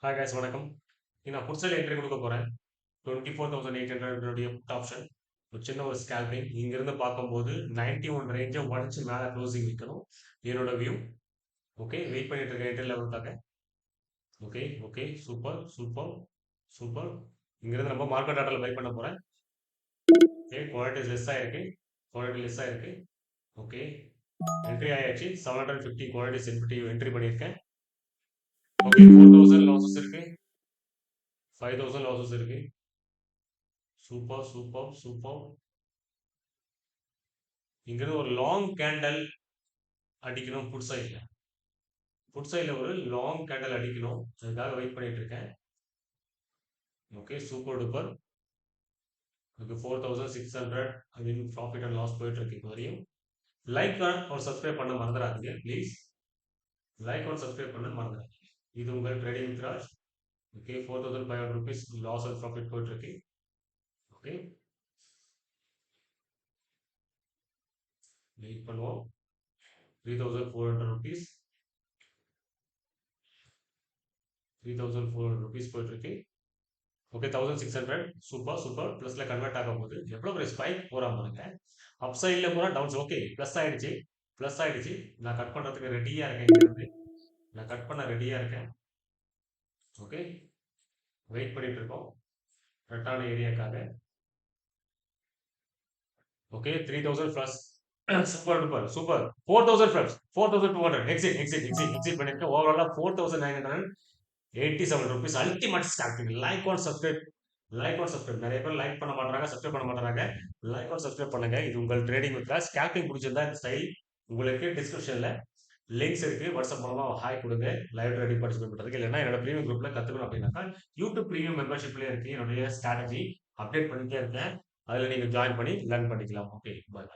Hi guys வணக்கம். நான் put சைடில் என்ட்ரி கொடுக்க போகிறேன். 24,800 புட் ஆப்ஷன். ஒரு சின்ன ஒரு ஸ்கேல்பிங். இங்கிருந்து பார்க்கும்போது 91 ரேஞ்சை உடச்சு மேலே க்ளோசிங் வைக்கணும். என்னோட வியூ. ஓகே, வெயிட் பண்ணிட்டு இருக்கேன் என்ட்ரி லெவலுக்காக. Okay okay, super super super. இங்கிருந்து நம்ம மார்க்கெட் ஆர்டரில் பை பண்ண போகிறேன். ஓகே, குவாலிட்டி லெஸ் ஆயிருக்கு. குவாலிட்டி லெஸ் ஆயிருக்கு. ஓகே, என்ட்ரி ஆயாச்சு. 750 குவாலிட்டி சென்சிட்டிவ் என்ட்ரி பண்ணியிருக்கேன். ஓகே, 4000 லாசஸ் இருக்கு. 5000 லாசஸ் இருக்கு. Super super super. இங்கிருந்து ஒரு லாங் கேண்டல் அடிக்கணும் புட் சைடில். புட் சைடில் ஒரு லாங் கேண்டல் அடிக்கணும். அதுக்காக வெயிட் பண்ணிட்டு இருக்கேன். Okay, super duper. ஓகே, 4600 அப்படின்னு ப்ராஃபிட் அண்ட் லாஸ் போயிட்டு இருக்கு இப்போ வரையும். லைக் ஒரு சப்ஸ்கிரைப் பண்ண மறந்துடாதீங்க ப்ளீஸ். லைக் ஒரு சப்ஸ்கிரைப் பண்ண மறந்துடாதீங்க. இது உங்கள் trading with Raj. Okay, 4500 rupees loss and profit போயிட்டு இருக்கு. ஓகே, வெயிட் பண்ணுவோம். 3400 ருபீஸ் 3400 ருபீஸ் போயிட்டு இருக்கு. Okay, 1600 super super. ப்ளஸ்ல கன்வெர்ட் ஆகும் போது எவ்வளோ பெரிய ஸ்பைக் போறாம பாருங்க. அப் சைடில் போனால் டவுன்ஸ். ஓகே, ப்ளஸ் ஆயிடுச்சு. ப்ளஸ் ஆயிடுச்சு. நான் கட் பண்ணுறதுக்கு ரெடியாக இருக்கேன். இங்கிருந்து நான் கட் பண்ண ரெடியாக இருக்கேன். ஓகே, வெயிட் பண்ணிட்டு இருக்கோம் கரெக்டான ஏரியாக்காக. Okay, 3000 plus. Super duper super. 4000 plus 4200 exit exit exit exit பண்ணிருக்கேன். ஓவராலாக 4987 rupees. Ultimate starting. Like and subscribe. Like and subscribe. நிறைய பேர் லைக் பண்ண மாட்டாங்க, சப்ஸ்கிரைப் பண்ண மாட்டாங்க. லைக் ஆன் சப்ஸ்கிரைப் பண்ணுங்க. இது உங்கள் ட்ரேடிங் வித் ஸ்கேல்பிங் பிடிச்சிருந்தா இந்த ஸ்டைல் உங்களுக்கு டிஸ்கிரிப்ஷன்ல லிங்க்ஸ் இருக்கு. வாட்ஸ்அப் மூலமா ஹாய் கொடுங்க. லைவ் ட்ரேடிங் பார்ட்டிசிபேட் பண்றதுக்கு. இல்லைன்னா என்னோட ப்ரீமியம் குரூப்ல கத்துக்கணும் அப்படின்னாக்கா யூடியூப் ப்ரீமியம் மெம்பர்ஷிப்லேயே இருக்கு. என்னுடைய ஸ்ட்ராட்டஜி அப்டேட் பண்ணிட்டே இருக்கேன். அதில் நீங்க ஜாயின் பண்ணி லேர்ன் பண்ணிக்கலாம். ஓகே, பாய்.